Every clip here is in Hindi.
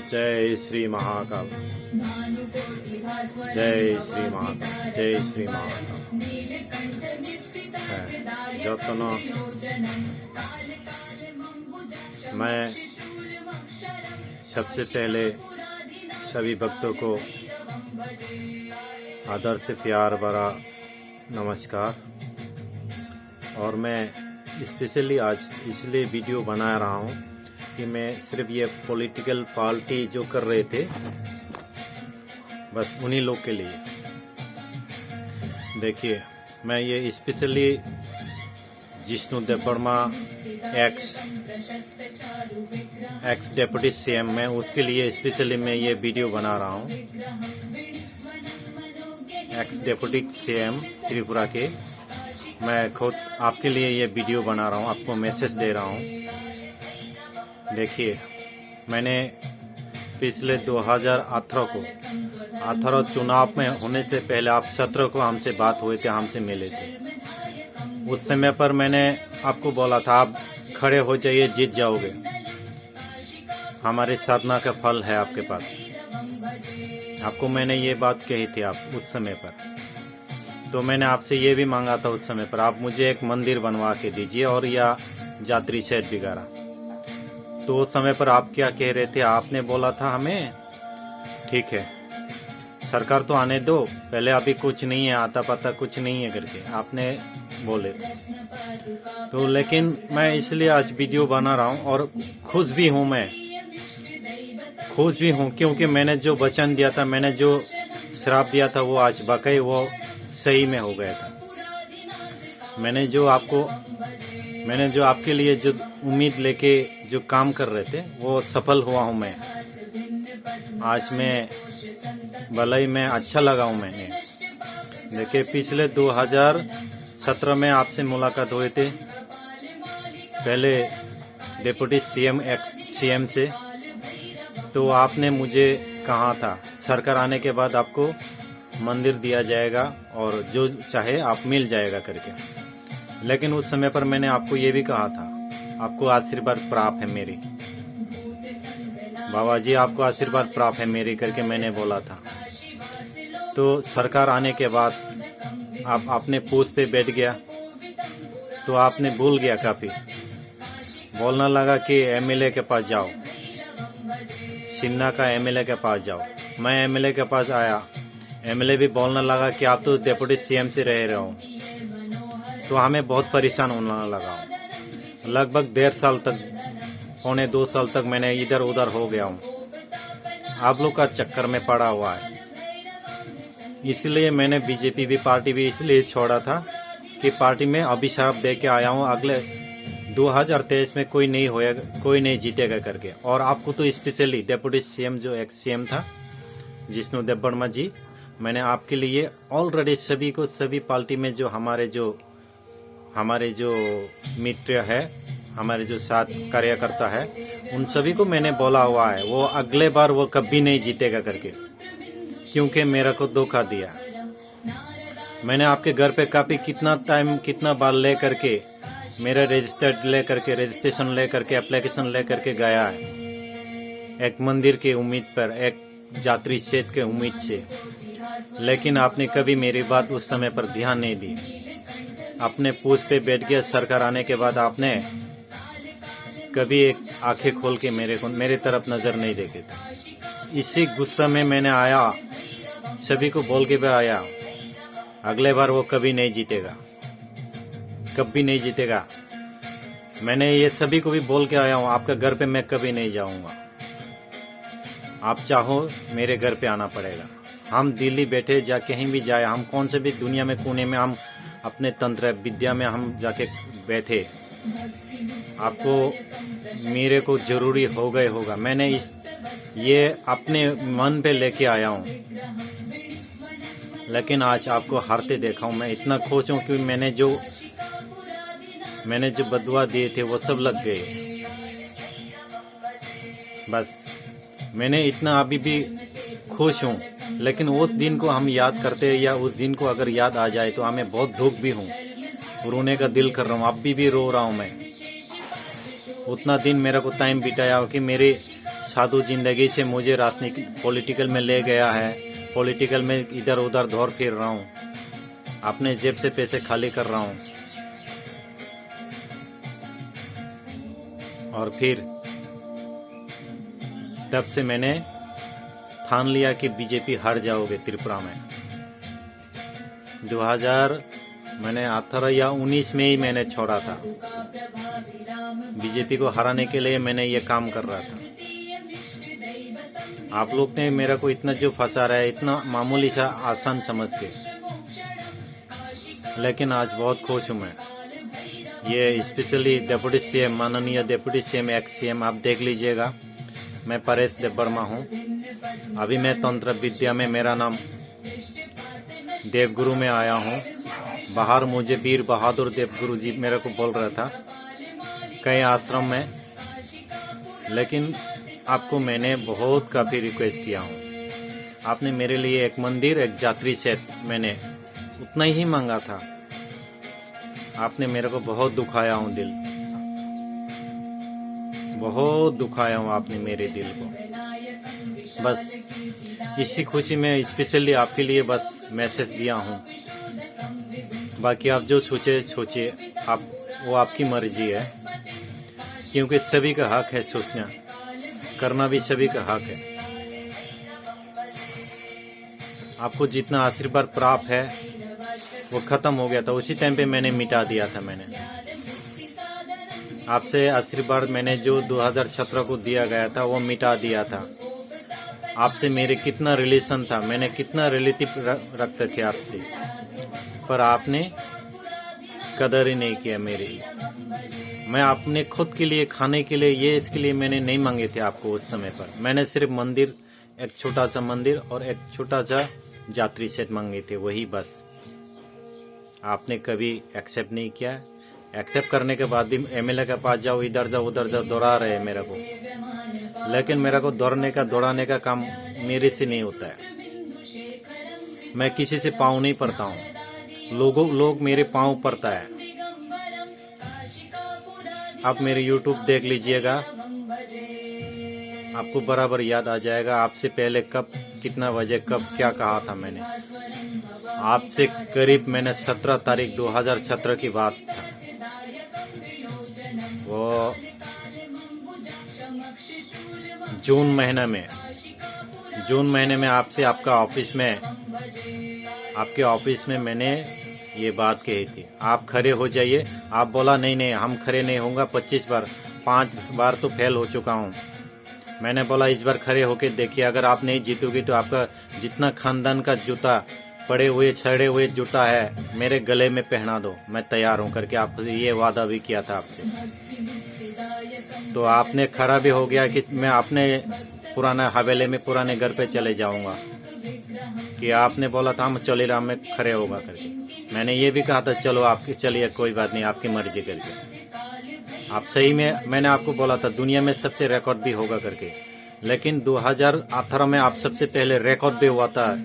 जय श्री महाकाल, जय श्री महाकाल, जय श्री महाकाल। जतन मैं सबसे पहले सभी भक्तों को आदर से प्यार भरा नमस्कार। और मैं स्पेशली आज इसलिए वीडियो बना रहा हूँ कि मैं सिर्फ ये पॉलिटिकल पार्टी जो कर रहे थे बस उन्हीं लोग के लिए। देखिए, मैं ये specially Jishnu Debbarma x deputy CM में उसके लिए स्पेशली मैं ये वीडियो बना रहा हूँ। एक्स डिप्टी सीएम त्रिपुरा के मैं खुद आपके लिए ये वीडियो बना रहा हूँ, आपको मैसेज दे रहा हूँ। देखिए, मैंने पिछले 2018 चुनाव में होने से पहले आप 17 को हमसे बात हुए थे, हमसे मिले थे। उस समय पर मैंने आपको बोला था आप खड़े हो जाइए, जीत जाओगे, हमारी साधना का फल है आपके पास। आपको मैंने ये बात कही थी आप उस समय पर। तो मैंने आपसे ये भी मांगा था उस समय पर, आप मुझे एक मंदिर बनवा के दीजिए और या यात्री शेड वगैरह। तो उस समय पर आप क्या कह रहे थे? आपने बोला था हमें ठीक है, सरकार तो आने दो पहले, अभी कुछ नहीं है, आता पता कुछ नहीं है करके आपने बोले। तो लेकिन मैं इसलिए आज वीडियो बना रहा हूँ और खुश भी हूँ, मैं खुश भी हूँ क्योंकि मैंने जो वचन दिया था, मैंने जो श्राप दिया था वो आज वाकई वो सही में हो गया था। मैंने जो आपके लिए जो उम्मीद लेके जो काम कर रहे थे वो सफल हुआ हूँ मैं। आज मैं भलाई में अच्छा लगा हूँ मैंने। देखिए, पिछले 2017 में आपसे मुलाकात हुए थे, पहले डिप्टी सीएम एक्स सीएम से। तो आपने मुझे कहा था सरकार आने के बाद आपको मंदिर दिया जाएगा और जो चाहे आप मिल जाएगा करके। लेकिन उस समय पर मैंने आपको ये भी कहा था आपको आशीर्वाद प्राप्त है मेरी, बाबा जी आपको आशीर्वाद प्राप्त है मेरी करके मैंने बोला था। तो सरकार आने के बाद आप अपने पोस्ट पे बैठ गया, तो आपने भूल गया, काफी बोलना लगा कि एमएलए के पास जाओ, सिन्हा का एमएलए के पास जाओ। मैं एमएलए के पास आया, एमएलए भी बोलने लगा कि आप तो डिप्टी सीएम से रह रहे हो। तो हमें बहुत परेशान होने लगा। लगभग 1.5 साल तक, 1.25 साल तक मैंने इधर उधर हो गया हूँ, आप लोग का चक्कर में पड़ा हुआ है। इसलिए मैंने बीजेपी भी पार्टी भी इसलिए छोड़ा था कि पार्टी में अभिशाप दे के आया हूँ, अगले 2023 में कोई नहीं होएगा, कोई नहीं जीतेगा करके। और आपको तो स्पेशली डिप्टी सीएम जो एक्स सीएम था जिष्णु देवबर्मा जी, मैंने आपके लिए ऑलरेडी सभी को, सभी पार्टी में जो हमारे जो मित्र है, हमारे जो साथ कार्यकर्ता है, उन सभी को मैंने बोला हुआ है वो अगले बार वो कभी नहीं जीतेगा करके, क्योंकि मेरे को धोखा दिया। मैंने आपके घर पे काफी कितना बार ले करके, मेरा रजिस्ट्रेशन ले करके एप्लीकेशन ले करके गया है, एक मंदिर के उम्मीद पर, एक यात्री शेड के उम्मीद से। लेकिन आपने कभी मेरी बात उस समय पर ध्यान नहीं दी, अपने पोस्ट पे बैठ गया। सरकार आने के बाद आपने कभी एक आंखें खोल के मेरे तरफ नजर नहीं देखे थे। इसी गुस्सा में मैंने आया, सभी को बोल के भी आया अगले बार वो कभी नहीं जीतेगा, कभी नहीं जीतेगा। मैंने ये सभी को भी बोल के आया हूँ, आपके घर पे मैं कभी नहीं जाऊंगा, आप चाहो मेरे घर पे आना पड़ेगा। हम दिल्ली बैठे जा कहीं भी जाए, हम कौन से भी दुनिया में कोने में हम अपने तंत्र विद्या में हम जाके बैठे, आपको मेरे को जरूरी हो गए होगा। मैंने ये अपने मन पे लेके आया हूँ, लेकिन आज आपको हारते देखा हूँ। मैं इतना खुश हूँ कि मैंने जो बदुआ दिए थे वो सब लग गए। बस मैंने इतना अभी भी खुश हूँ, लेकिन उस दिन को हम याद करते हैं, या उस दिन को अगर याद आ जाए तो हमें बहुत दुख भी हूँ, रोने का दिल कर रहा हूँ, अब भी रो रहा हूँ मैं। उतना दिन मेरे को टाइम बिताया कि मेरी साधु जिंदगी से मुझे राजनीतिक पॉलिटिकल में ले गया है। पॉलिटिकल में इधर उधर दौड़ फिर रहा हूँ, अपने जेब से पैसे खाली कर रहा हूँ। और फिर तब से मैंने ठान लिया कि बीजेपी हार जाओगे त्रिपुरा में। 2018 या 19 में ही मैंने छोड़ा था। बीजेपी को हराने के लिए मैंने ये काम कर रहा था। आप लोग ने मेरा को इतना जो फंसा रहा है, इतना मामूली सा आसान समझ के, लेकिन आज बहुत खुश हूँ मैं। ये स्पेशली डिप्टी सीएम, माननीय डिप्टी सीएम, एक्स सीएम, आप देख लीजिएगा। मैं परेश देववर्मा हूँ। अभी मैं तंत्र विद्या में, मेरा नाम देवगुरु में आया हूँ। बाहर मुझे वीर बहादुर देवगुरु जी मेरे को बोल रहा था कई आश्रम में, लेकिन आपको मैंने बहुत काफ़ी रिक्वेस्ट किया हूँ। आपने मेरे लिए एक मंदिर, एक जात्री सेट, मैंने उतना ही मांगा था। आपने मेरे को बहुत दुखाया हूँ, दिल बहुत दुखाया हूँ आपने मेरे दिल को। बस इसी खुशी में स्पेशली आपके लिए बस मैसेज दिया हूँ। बाकी आप जो सोचिए, आप वो आपकी मर्जी है, क्योंकि सभी का हक है सोचना, करना भी सभी का हक है। आपको जितना आशीर्वाद प्राप्त है वो खत्म हो गया था, उसी टाइम पे मैंने मिटा दिया था। मैंने आपसे आशीर्वाद मैंने जो 2017 को दिया गया था वो मिटा दिया था। आपसे मेरे कितना रिलेशन था, मैंने कितना रिलेटिव रखते थे आपसे, पर आपने कदर ही नहीं किया मेरी। मैं अपने खुद के लिए, खाने के लिए, ये इसके लिए मैंने नहीं मांगे थे आपको उस समय पर। मैंने सिर्फ मंदिर, एक छोटा सा मंदिर और एक छोटा सा जात्री सेट मांगे थे, वही बस। आपने कभी एक्सेप्ट नहीं किया। एक्सेप्ट करने के बाद भी एमएलए के पास जाओ, इधर जाओ उधर जाओ, दौड़ा रहे मेरे को। लेकिन मेरा को दौड़ाने का काम मेरे से नहीं होता है। मैं किसी से पाँव नहीं पड़ता हूँ, लोग मेरे पाँव पड़ता है। आप मेरे YouTube देख लीजिएगा, आपको बराबर याद आ जाएगा। आपसे पहले कब, कितना बजे, कब क्या कहा था मैंने आपसे। करीब मैंने 17 तारीख 2017 की बात था, वो जून महीने में आपसे आपके ऑफिस में मैंने ये बात कही थी। आप खड़े हो जाइए। आप बोला नहीं हम खड़े नहीं होंगे। 5 बार तो फेल हो चुका हूँ। मैंने बोला इस बार खड़े होके देखिए, अगर आप नहीं जीतोगे तो आपका जितना खानदान का जूता, पड़े हुए छड़े हुए जूता है, मेरे गले में पहना दो। मैं तैयार हूँ करके आपसे ये वादा भी किया था आपसे। तो आपने खड़ा भी हो गया कि मैं अपने पुराना हवेली में, पुराने घर पे चले जाऊंगा, कि आपने बोला था हम चले राम में खड़े होगा करके। मैंने ये भी कहा था चलो आपकी, चलिए कोई बात नहीं, आपकी मर्जी करके। आप सही में, मैंने आपको बोला था दुनिया में सबसे रिकॉर्ड भी होगा करके। लेकिन 2018 में आप सबसे पहले रिकॉर्ड भी हुआ था।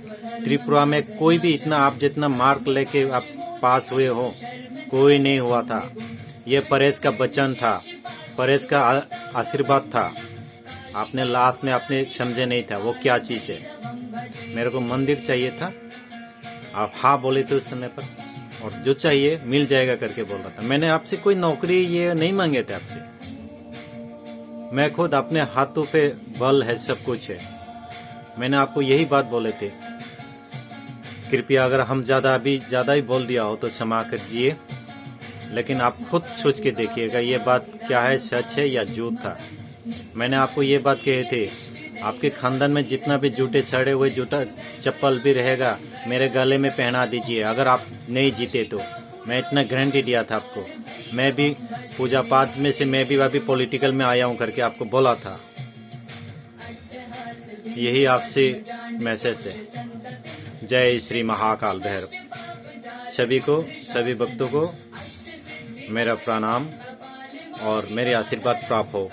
त्रिपुरा में कोई भी इतना आप जितना मार्क लेके आप पास हुए हो, कोई नहीं हुआ था। ये परेश का वचन था, परेश का आशीर्वाद था। आपने लास्ट में आपने समझे नहीं था वो क्या चीज है। मेरे को मंदिर चाहिए था, आप हाँ बोले थे उस समय पर, और जो चाहिए मिल जाएगा करके बोल रहा था। मैंने आपसे कोई नौकरी ये नहीं मांगे थे आपसे। मैं खुद अपने हाथों पे बल है, सब कुछ है। मैंने आपको यही बात बोले थे। कृपया अगर हम ज्यादा ही बोल दिया हो तो क्षमा कीजिए, लेकिन आप खुद सोच के देखिएगा ये बात क्या है, सच है या झूठ था। मैंने आपको ये बात कहे थे, आपके खानदान में जितना भी जूते सड़े हुए जूता चप्पल भी रहेगा, मेरे गले में पहना दीजिए अगर आप नहीं जीते तो। मैं इतना गारंटी दिया था आपको। मैं भी पूजा पाठ में से मैं भी अभी पॉलिटिकल में आया हूँ करके आपको बोला था। यही आपसे मैसेज है। जय श्री महाकाल भैरव। सभी को, सभी भक्तों को मेरा प्रणाम और मेरे आशीर्वाद प्राप्त हो।